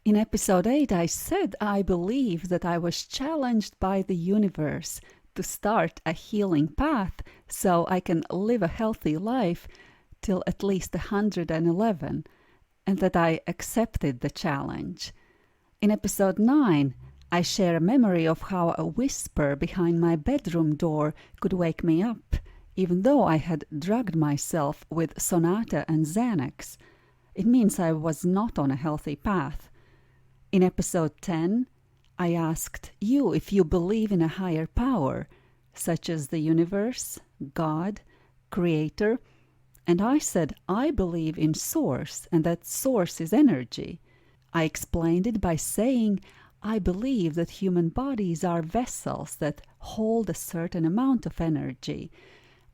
In episode 8, I said I believe that I was challenged by the universe to start a healing path so I can live a healthy life till at least 111, and that I accepted the challenge. In episode 9, I share a memory of how a whisper behind my bedroom door could wake me up, even though I had drugged myself with Sonata and Xanax. It means I was not on a healthy path. In episode 10, I asked you if you believe in a higher power, such as the universe, God, Creator, and I said I believe in Source, and that Source is energy. I explained it by saying I believe that human bodies are vessels that hold a certain amount of energy,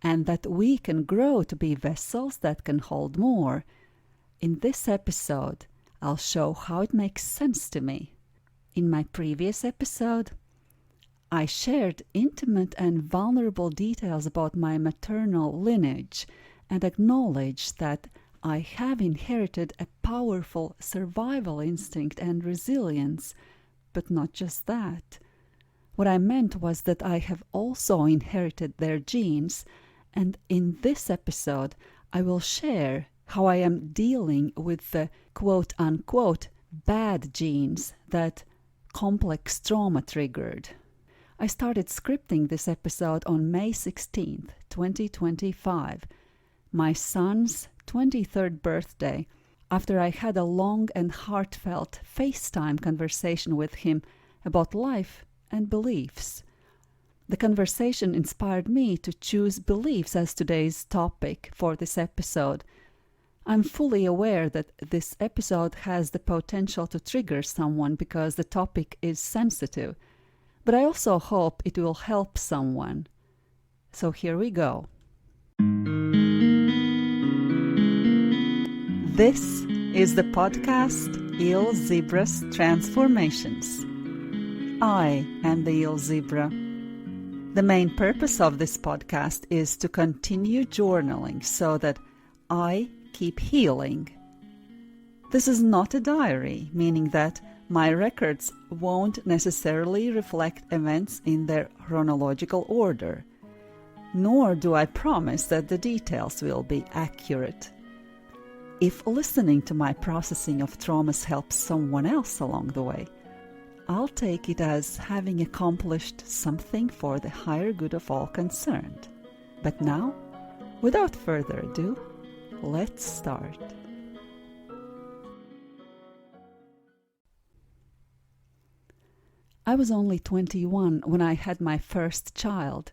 and that we can grow to be vessels that can hold more. In this episode, I'll show how it makes sense to me. In my previous episode, I shared intimate and vulnerable details about my maternal lineage and acknowledged that I have inherited a powerful survival instinct and resilience, but not just that. What I meant was that I have also inherited their genes, and in this episode, I will share how I am dealing with the quote-unquote bad genes that complex trauma triggered. I started scripting this episode on May 16th, 2025, my son's 23rd birthday, after I had a long and heartfelt FaceTime conversation with him about life and beliefs. The conversation inspired me to choose beliefs as today's topic for this episode. I'm fully aware that this episode has the potential to trigger someone because the topic is sensitive, but I also hope it will help someone. So here we go. This is the podcast Il Zebra's Transformations. I am the Il Zebra. The main purpose of this podcast is to continue journaling so that I keep healing. This is not a diary, meaning that my records won't necessarily reflect events in their chronological order, nor do I promise that the details will be accurate. If listening to my processing of traumas helps someone else along the way, I'll take it as having accomplished something for the higher good of all concerned. But now, without further ado, let's start. I was only 21 when I had my first child.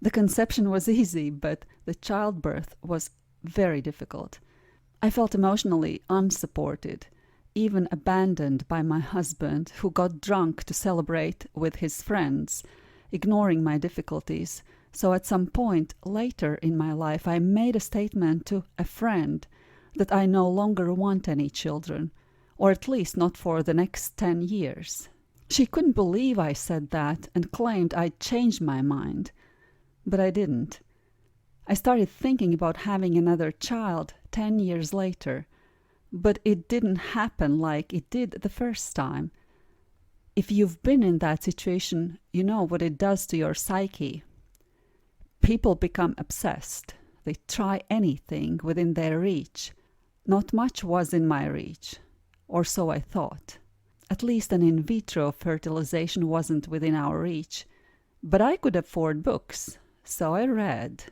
The conception was easy, but the childbirth was very difficult. I felt emotionally unsupported, even abandoned by my husband, who got drunk to celebrate with his friends, ignoring my difficulties. So at some point later in my life, I made a statement to a friend that I no longer want any children, or at least not for the next 10 years. She couldn't believe I said that and claimed I'd changed my mind, but I didn't. I started thinking about having another child 10 years later, but it didn't happen like it did the first time. If you've been in that situation, you know what it does to your psyche. People become obsessed. They try anything within their reach. Not much was in my reach, or so I thought. At least an in vitro fertilization wasn't within our reach. But I could afford books, so I read.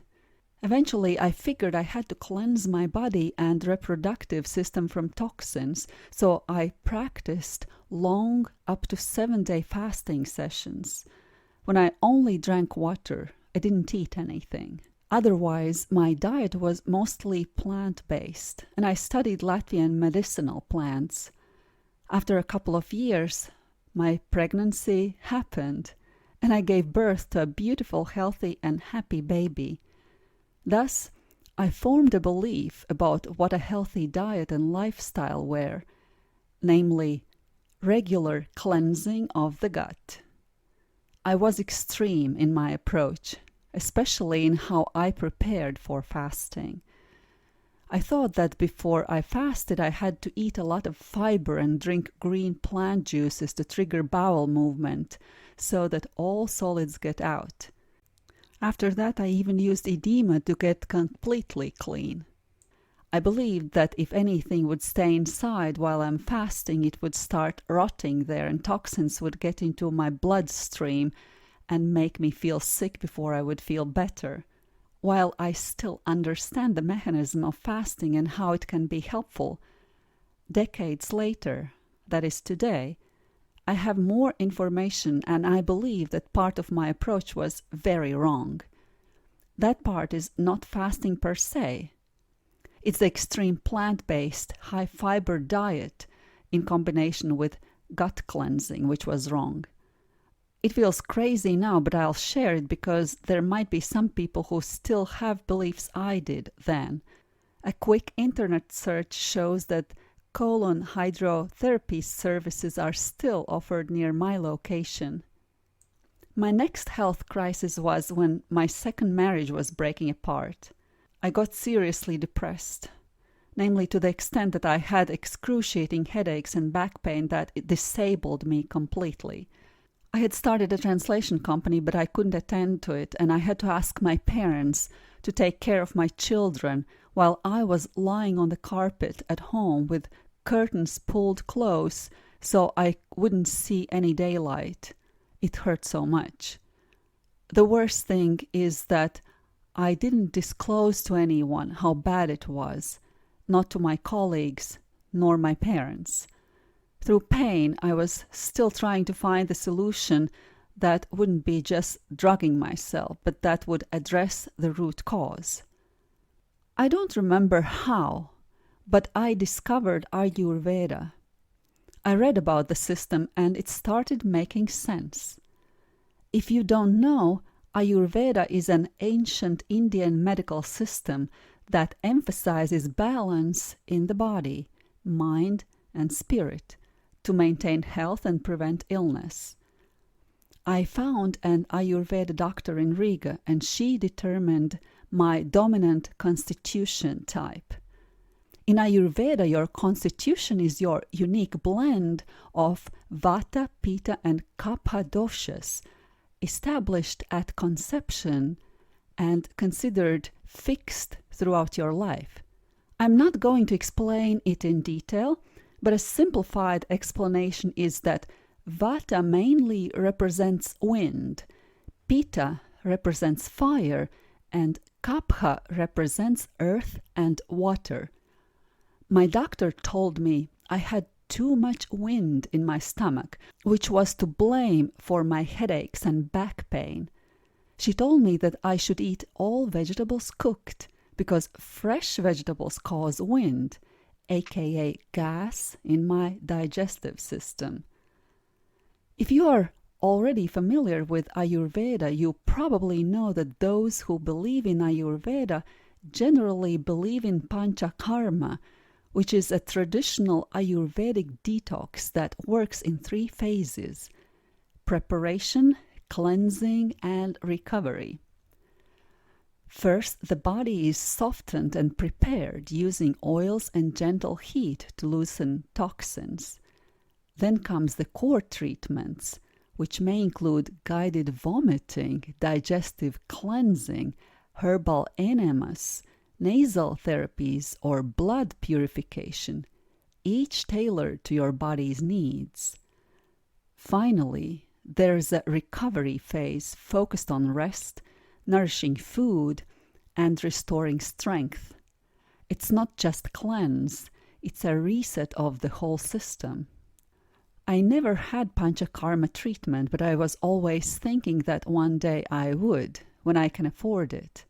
Eventually, I figured I had to cleanse my body and reproductive system from toxins, so I practiced long, up to 7-day fasting sessions. When I only drank water, I didn't eat anything. Otherwise, my diet was mostly plant-based, and I studied Latvian medicinal plants. After a couple of years, my pregnancy happened, and I gave birth to a beautiful, healthy, and happy baby. Thus, I formed a belief about what a healthy diet and lifestyle were, namely, regular cleansing of the gut. I was extreme in my approach, especially in how I prepared for fasting. I thought that before I fasted I had to eat a lot of fiber and drink green plant juices to trigger bowel movement so that all solids get out. After that I even used edema to get completely clean. I believed that if anything would stay inside while I'm fasting, it would start rotting there and toxins would get into my bloodstream and make me feel sick before I would feel better. While I still understand the mechanism of fasting and how it can be helpful, decades later, that is today, I have more information and I believe that part of my approach was very wrong. That part is not fasting per se. It's the extreme plant-based, high-fiber diet in combination with gut cleansing, which was wrong. It feels crazy now, but I'll share it because there might be some people who still have beliefs I did then. A quick internet search shows that colon hydrotherapy services are still offered near my location. My next health crisis was when my second marriage was breaking apart. I got seriously depressed, namely to the extent that I had excruciating headaches and back pain that it disabled me completely. I had started a translation company, but I couldn't attend to it, and I had to ask my parents to take care of my children while I was lying on the carpet at home with curtains pulled close so I wouldn't see any daylight. It hurt so much. The worst thing is that I didn't disclose to anyone how bad it was, not to my colleagues, nor my parents. Through pain, I was still trying to find the solution that wouldn't be just drugging myself, but that would address the root cause. I don't remember how, but I discovered Ayurveda. I read about the system and it started making sense. If you don't know, Ayurveda is an ancient Indian medical system that emphasizes balance in the body, mind, and spirit to maintain health and prevent illness. I found an Ayurveda doctor in Riga and she determined my dominant constitution type. In Ayurveda, your constitution is your unique blend of Vata, Pitta, and Kapha doshas, established at conception and considered fixed throughout your life. I'm not going to explain it in detail, but a simplified explanation is that Vata mainly represents wind, Pitta represents fire, and Kapha represents earth and water. My doctor told me I had too much wind in my stomach, which was to blame for my headaches and back pain. She told me that I should eat all vegetables cooked, because fresh vegetables cause wind, aka gas, in my digestive system. If you are already familiar with Ayurveda, you probably know that those who believe in Ayurveda generally believe in Panchakarma, which is a traditional Ayurvedic detox that works in 3 phases: preparation, cleansing, and recovery. First, the body is softened and prepared using oils and gentle heat to loosen toxins. Then comes the core treatments, which may include guided vomiting, digestive cleansing, herbal enemas, nasal therapies, or blood purification, each tailored to your body's needs. Finally, there's a recovery phase focused on rest, nourishing food, and restoring strength. It's not just cleanse, it's a reset of the whole system. I never had Panchakarma treatment, but I was always thinking that one day I would, when I can afford it.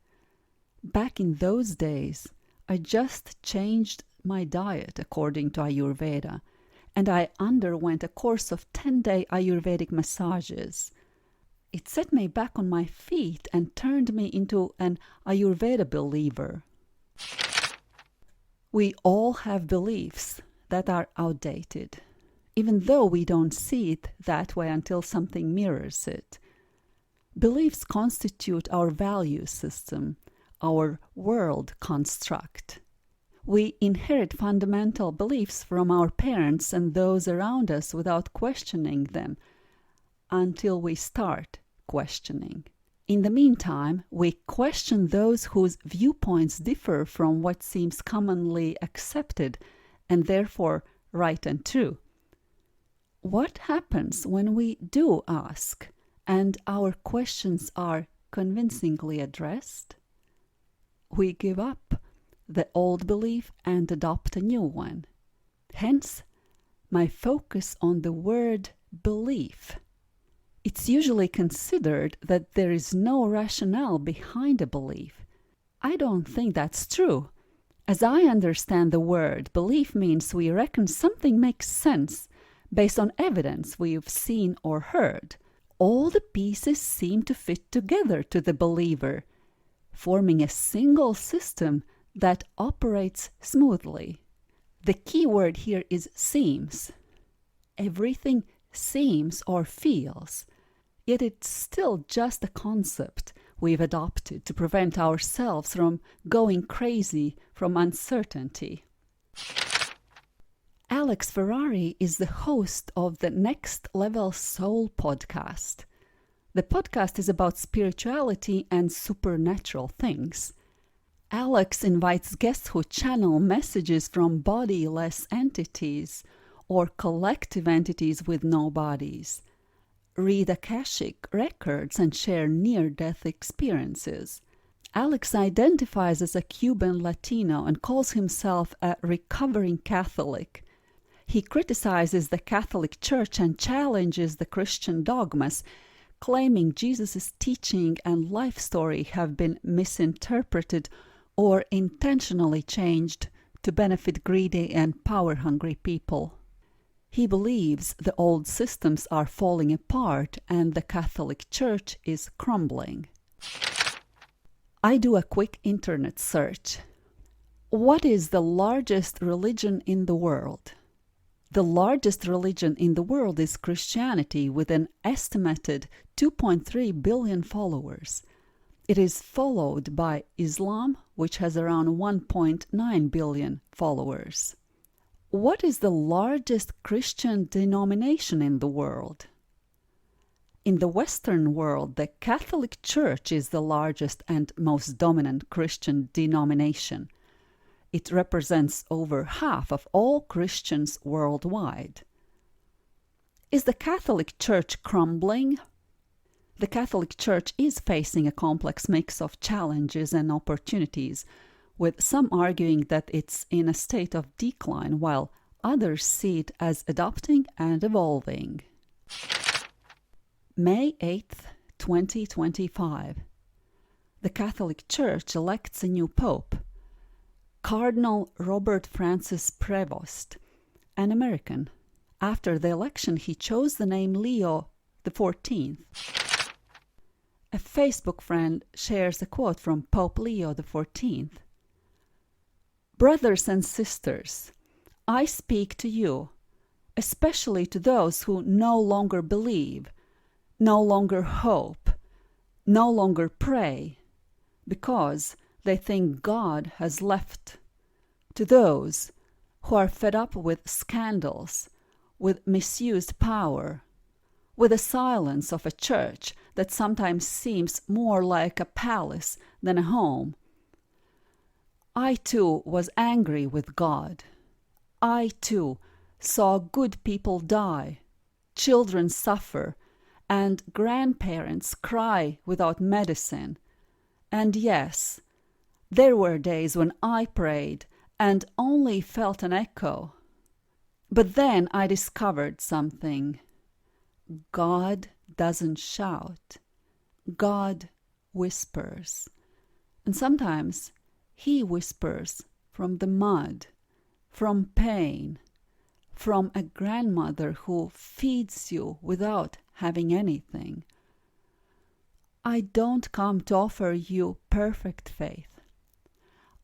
Back in those days, I just changed my diet according to Ayurveda, and I underwent a course of 10-day Ayurvedic massages. It set me back on my feet and turned me into an Ayurveda believer. We all have beliefs that are outdated, even though we don't see it that way until something mirrors it. Beliefs constitute our value system, our world construct. We inherit fundamental beliefs from our parents and those around us without questioning them until we start questioning. In the meantime, we question those whose viewpoints differ from what seems commonly accepted and therefore right and true. What happens when we do ask and our questions are convincingly addressed? We give up the old belief and adopt a new one. Hence, my focus on the word belief. It's usually considered that there is no rationale behind a belief. I don't think that's true. As I understand the word, belief means we reckon something makes sense based on evidence we've seen or heard. All the pieces seem to fit together to the believer, forming a single system that operates smoothly. The key word here is seems. Everything seems or feels, yet it's still just a concept we've adopted to prevent ourselves from going crazy from uncertainty. Alex Ferrari is the host of the Next Level Soul podcast. The podcast is about spirituality and supernatural things. Alex invites guests who channel messages from bodiless entities or collective entities with no bodies, read Akashic records, and share near-death experiences. Alex identifies as a Cuban Latino and calls himself a recovering Catholic. He criticizes the Catholic Church and challenges the Christian dogmas, claiming Jesus' teaching and life story have been misinterpreted or intentionally changed to benefit greedy and power-hungry people. He believes the old systems are falling apart and the Catholic Church is crumbling. I do a quick internet search. What is the largest religion in the world? The largest religion in the world is Christianity, with an estimated 2.3 billion followers. It is followed by Islam, which has around 1.9 billion followers. What is the largest Christian denomination in the world? In the Western world, the Catholic Church is the largest and most dominant Christian denomination. It represents over half of all Christians worldwide. Is the Catholic Church crumbling? The Catholic Church is facing a complex mix of challenges and opportunities, with some arguing that it's in a state of decline, while others see it as adapting and evolving. May 8th, 2025. The Catholic Church elects a new pope. Cardinal Robert Francis Prevost, an American. After the election, he chose the name Leo XIV. A Facebook friend shares a quote from Pope Leo XIV. Brothers and sisters, I speak to you, especially to those who no longer believe, no longer hope, no longer pray, because they think God has left. To those who are fed up with scandals, with misused power, with the silence of a church that sometimes seems more like a palace than a home. I too was angry with God. I too saw good people die, children suffer, and grandparents cry without medicine. And yes, there were days when I prayed and only felt an echo. But then I discovered something. God doesn't shout. God whispers. And sometimes He whispers from the mud, from pain, from a grandmother who feeds you without having anything. I don't come to offer you perfect faith.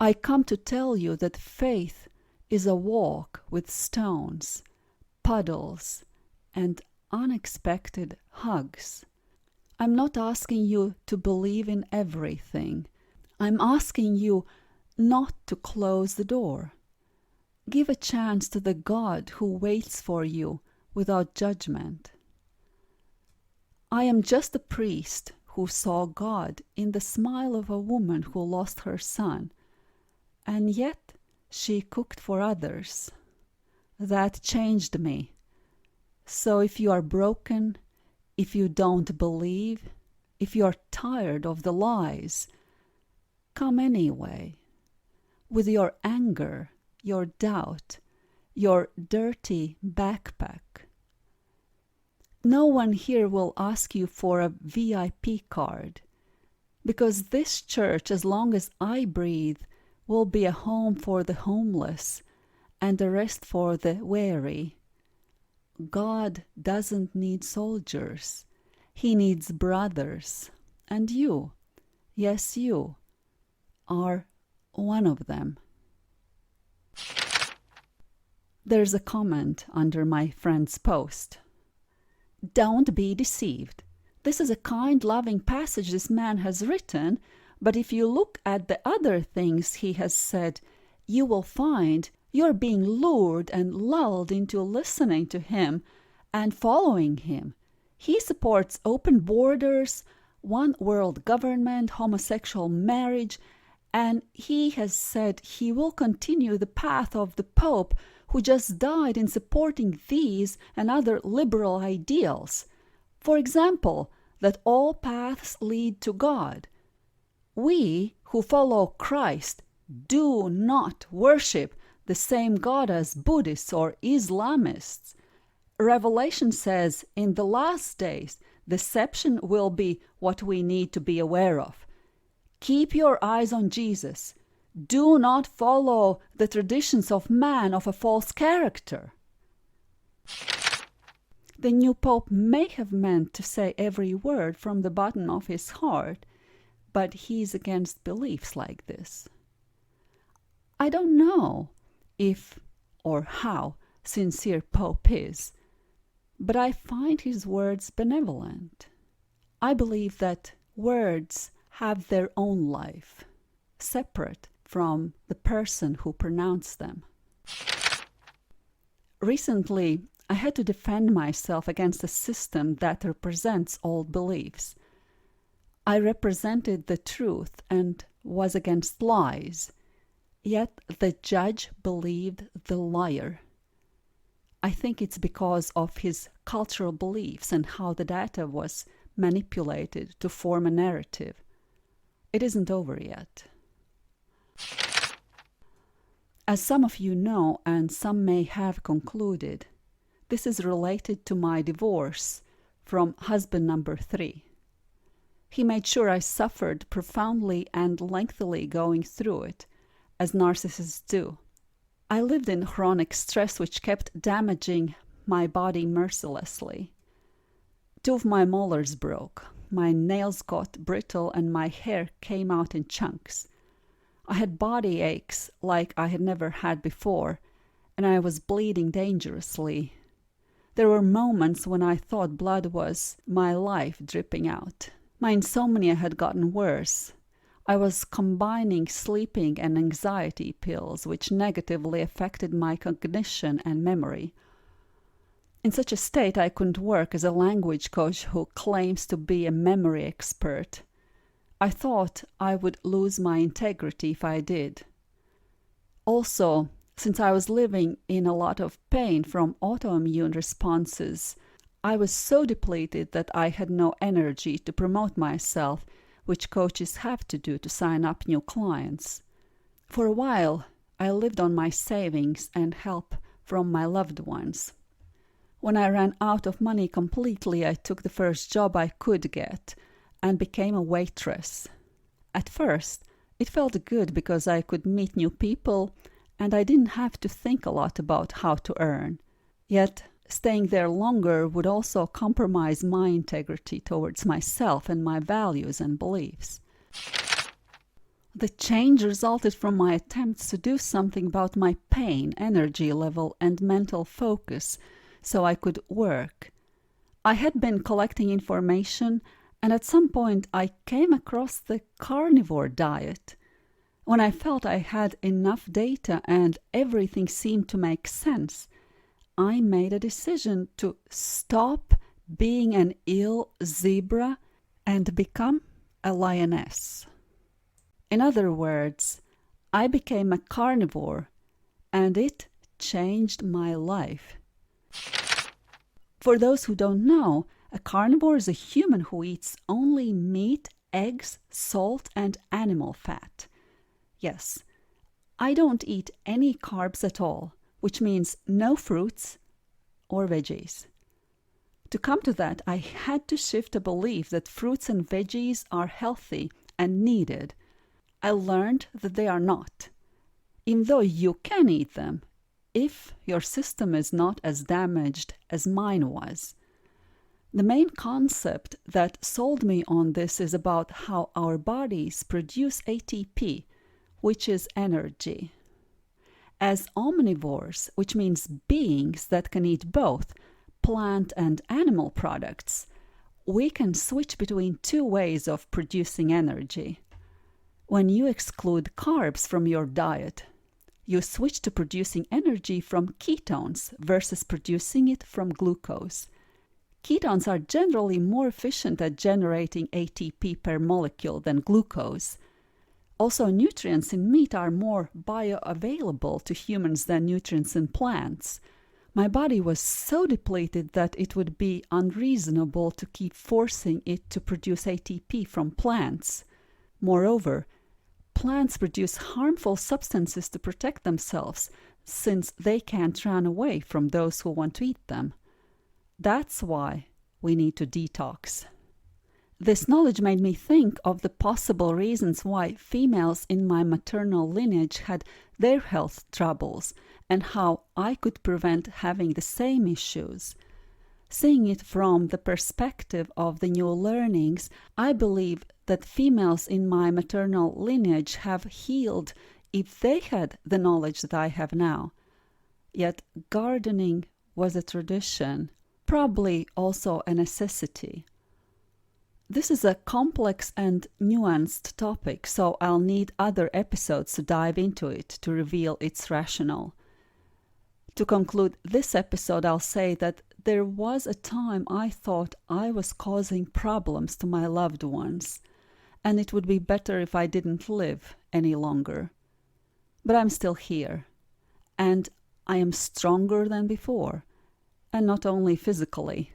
I come to tell you that faith is a walk with stones, puddles, and unexpected hugs. I'm not asking you to believe in everything. I'm asking you not to close the door. Give a chance to the God who waits for you without judgment. I am just a priest who saw God in the smile of a woman who lost her son, and yet she cooked for others. That changed me. So if you are broken, if you don't believe, if you are tired of the lies, come anyway. With your anger, your doubt, your dirty backpack. No one here will ask you for a VIP card, because this church, as long as I breathe, will be a home for the homeless and a rest for the weary. God doesn't need soldiers. He needs brothers. And you, yes you, are one of them. There's a comment under my friend's post. Don't be deceived. This is a kind, loving passage this man has written, but if you look at the other things he has said, you will find you're being lured and lulled into listening to him and following him. He supports open borders, one world government, homosexual marriage, and he has said he will continue the path of the Pope, who just died in supporting these and other liberal ideals. For example, that all paths lead to God. We who follow Christ do not worship the same God as Buddhists or Islamists. Revelation says in the last days, deception will be what we need to be aware of. Keep your eyes on Jesus. Do not follow the traditions of man of a false character. The new Pope may have meant to say every word from the bottom of his heart, but he's against beliefs like this. I don't know if or how sincere Pope is, but I find his words benevolent. I believe that words have their own life, separate from the person who pronounced them. Recently, I had to defend myself against a system that represents old beliefs. I represented the truth and was against lies, yet the judge believed the liar. I think it's because of his cultural beliefs and how the data was manipulated to form a narrative. It isn't over yet. As some of you know, and some may have concluded, this is related to my divorce from husband number 3. He made sure I suffered profoundly and lengthily going through it, as narcissists do. I lived in chronic stress which kept damaging my body mercilessly. 2 of my molars broke, my nails got brittle, and my hair came out in chunks. I had body aches like I had never had before, and I was bleeding dangerously. There were moments when I thought blood was my life dripping out. My insomnia had gotten worse. I was combining sleeping and anxiety pills, which negatively affected my cognition and memory. In such a state, I couldn't work as a language coach who claims to be a memory expert. I thought I would lose my integrity if I did. Also, since I was living in a lot of pain from autoimmune responses, I was so depleted that I had no energy to promote myself, which coaches have to do to sign up new clients. For a while, I lived on my savings and help from my loved ones. When I ran out of money completely, I took the first job I could get and became a waitress. At first, it felt good because I could meet new people and I didn't have to think a lot about how to earn. Yet, staying there longer would also compromise my integrity towards myself and my values and beliefs. The change resulted from my attempts to do something about my pain, energy level, and mental focus so I could work. I had been collecting information, and at some point I came across the carnivore diet. When I felt I had enough data and everything seemed to make sense, I made a decision to stop being an ill zebra and become a lioness. In other words, I became a carnivore, and it changed my life. For those who don't know, a carnivore is a human who eats only meat, eggs, salt, and animal fat. Yes, I don't eat any carbs at all, which means no fruits or veggies. To come to that, I had to shift a belief that fruits and veggies are healthy and needed. I learned that they are not, even though you can eat them if your system is not as damaged as mine was. The main concept that sold me on this is about how our bodies produce ATP, which is energy. As omnivores, which means beings that can eat both plant and animal products, we can switch between two ways of producing energy. When you exclude carbs from your diet, you switch to producing energy from ketones versus producing it from glucose. Ketones are generally more efficient at generating ATP per molecule than glucose. Also, nutrients in meat are more bioavailable to humans than nutrients in plants. My body was so depleted that it would be unreasonable to keep forcing it to produce ATP from plants. Moreover, plants produce harmful substances to protect themselves, since they can't run away from those who want to eat them. That's why we need to detox. This knowledge made me think of the possible reasons why females in my maternal lineage had their health troubles and how I could prevent having the same issues. Seeing it from the perspective of the new learnings, I believe that females in my maternal lineage have healed if they had the knowledge that I have now. Yet gardening was a tradition, probably also a necessity. This is a complex and nuanced topic, so I'll need other episodes to dive into it to reveal its rationale. To conclude this episode, I'll say that there was a time I thought I was causing problems to my loved ones, and it would be better if I didn't live any longer. But I'm still here, and I am stronger than before, and not only physically.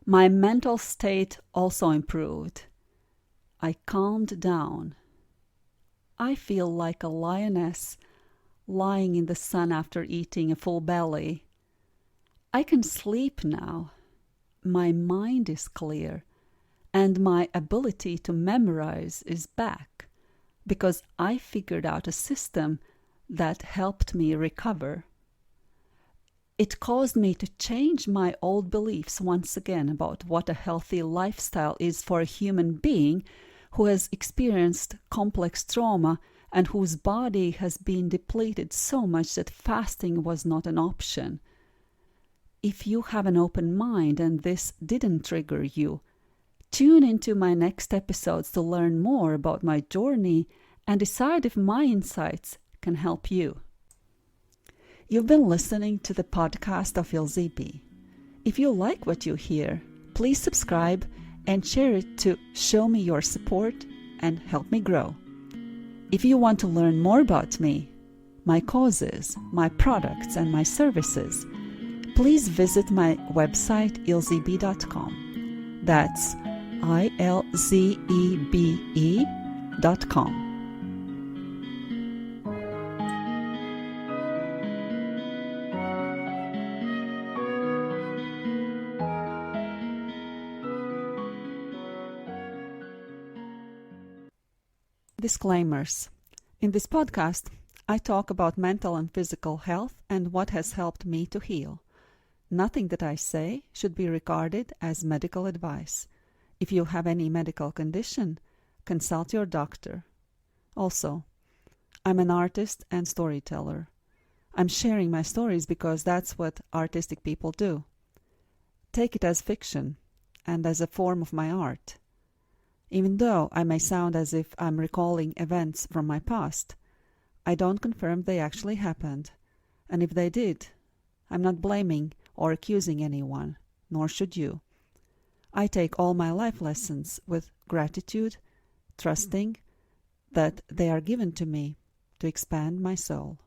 My mental state also improved. I calmed down. I feel like a lioness lying in the sun after eating a full belly. I can sleep now. My mind is clear, and my ability to memorize is back, because I figured out a system that helped me recover. It caused me to change my old beliefs once again about what a healthy lifestyle is for a human being who has experienced complex trauma and whose body has been depleted so much that fasting was not an option. If you have an open mind and this didn't trigger you, tune into my next episodes to learn more about my journey and decide if my insights can help you. You've been listening to the podcast of LZB. If you like what you hear, please subscribe and share it to show me your support and help me grow. If you want to learn more about me, my causes, my products, and my services, please visit my website ilzebe.com. That's ILZEBE.com. Disclaimers. In this podcast, I talk about mental and physical health and what has helped me to heal. Nothing that I say should be regarded as medical advice. If you have any medical condition, consult your doctor. Also, I'm an artist and storyteller. I'm sharing my stories because that's what artistic people do. Take it as fiction and as a form of my art. even though I may sound as if I'm recalling events from my past. I don't confirm they actually happened, and if they did, I'm not blaming or accusing anyone, nor should you. I take all my life lessons with gratitude, trusting that they are given to me to expand my soul.